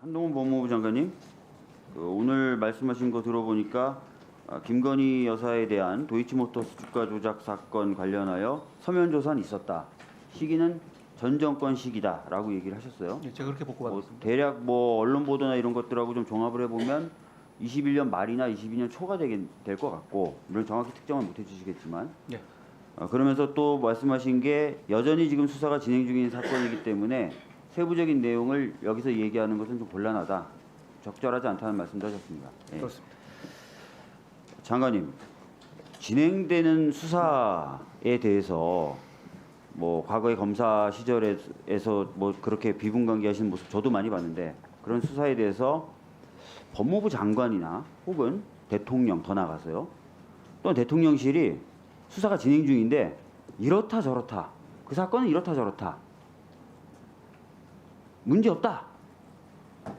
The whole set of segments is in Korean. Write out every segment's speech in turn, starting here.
한동훈 법무부 장관님, 오늘 말씀하신 거 들어보니까 김건희 여사에 대한 도이치모터스 주가 조작 사건 관련하여 서면 조사는 있었다. 시기는 전 정권 시기다라고 얘기를 하셨어요. 네, 제가 그렇게 보고 받았습니다. 대략 언론 보도나 이런 것들하고 좀 종합을 해보면 21년 말이나 22년 초가 될 것 같고, 물론 정확히 특정은 못 해주시겠지만, 네. 그러면서 또 말씀하신 게 여전히 지금 수사가 진행 중인 사건이기 때문에 세부적인 내용을 여기서 얘기하는 것은 좀 곤란하다, 적절하지 않다는 말씀도 하셨습니다. 예. 그렇습니다. 장관님, 진행되는 수사에 대해서 과거의 검사 시절에서 그렇게 비분관계하시는 모습 저도 많이 봤는데, 그런 수사에 대해서 법무부 장관이나 혹은 대통령, 더 나아가서요, 또는 대통령실이 수사가 진행 중인데 이렇다 저렇다, 그 사건은 이렇다 저렇다, 문제없다,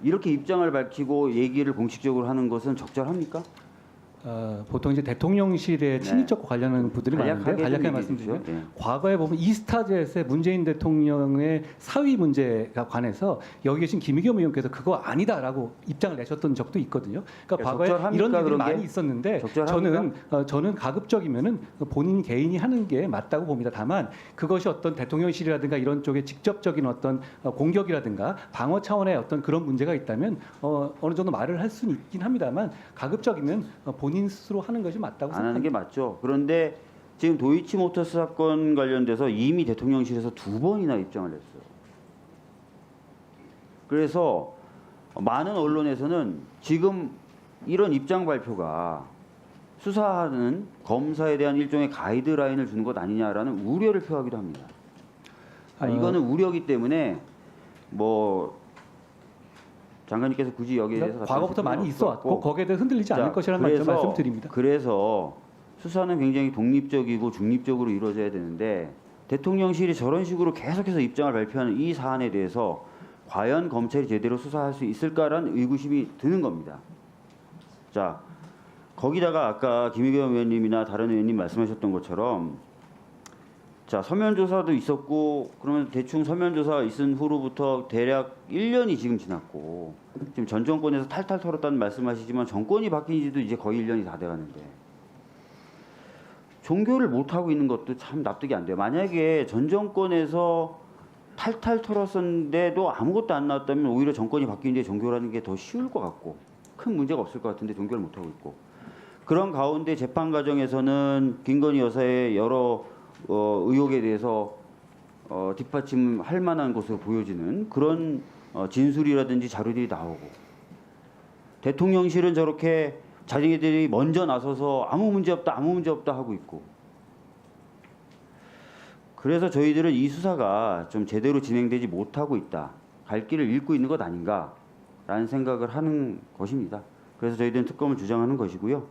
이렇게 입장을 밝히고 얘기를 공식적으로 하는 것은 적절합니까? 보통 이제 대통령실에 친인척과 관련하는 분들이 많은데 간략하게 말씀드리면 과거에 보면 이스타젯의 문재인 대통령의 사위 문제가 관해서 여기 계신 김의겸 의원께서 그거 아니다라고 입장을 내셨던 적도 있거든요. 그러니까 과거에 이런 일이 많이 있었는데 저는 가급적이면은 본인 개인이 하는 게 맞다고 봅니다. 다만 그것이 어떤 대통령실이라든가 이런 쪽에 직접적인 어떤 공격이라든가 방어 차원의 어떤 그런 문제가 있다면 어느 정도 말을 할 수는 있긴 합니다만, 가급적이면 본인 스스로 하는 것이 맞다고 생각합니다. 안 하는 게 맞죠. 그런데 지금 도이치모터스 사건 관련돼서 이미 대통령실에서 2번이나 입장을 냈어요. 그래서 많은 언론에서는 지금 이런 입장 발표가 수사하는 검사에 대한 일종의 가이드라인을 주는 것 아니냐라는 우려를 표하기도 합니다. 이거는 우려기 때문에 장관님께서 굳이 여기에 대해서 과거부터 많이 있어왔고 거기에 대해 흔들리지 않을 것이라는 말씀드립니다. 그래서 수사는 굉장히 독립적이고 중립적으로 이루어져야 되는데, 대통령실이 저런 식으로 계속해서 입장을 발표하는 이 사안에 대해서 과연 검찰이 제대로 수사할 수 있을까라는 의구심이 드는 겁니다. 자, 거기다가 아까 김의겸 의원님이나 다른 의원님 말씀하셨던 것처럼, 자, 서면 조사도 있었고, 그러면 대충 서면 조사가 있은 후로부터 대략 1년이 지금 지났고, 지금 전 정권에서 탈탈 털었다는 말씀하시지만 정권이 바뀐 지도 이제 거의 1년이 다 돼가는데 종교를 못 하고 있는 것도 참 납득이 안 돼요. 만약에 전 정권에서 탈탈 털었었는데도 아무것도 안 나왔다면 오히려 정권이 바뀐 뒤에 종교라는 게 더 쉬울 것 같고 큰 문제가 없을 것 같은데 종교를 못 하고 있고, 그런 가운데 재판 과정에서는 김건희 여사의 여러 의혹에 대해서 뒷받침할 만한 것으로 보여지는 그런 진술이라든지 자료들이 나오고, 대통령실은 저렇게 자기들이 먼저 나서서 아무 문제 없다 하고 있고, 그래서 저희들은 이 수사가 좀 제대로 진행되지 못하고 있다, 갈 길을 잃고 있는 것 아닌가라는 생각을 하는 것입니다. 그래서 저희들은 특검을 주장하는 것이고요.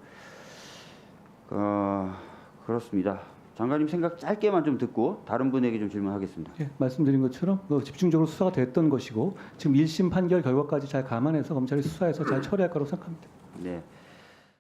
그렇습니다. 장관님 생각 짧게만 좀 듣고 다른 분에게 좀 질문하겠습니다. 예, 말씀드린 것처럼 집중적으로 수사가 됐던 것이고 지금 1심 판결 결과까지 잘 감안해서 검찰이 수사해서 잘 처리할 거라고 생각합니다. 네.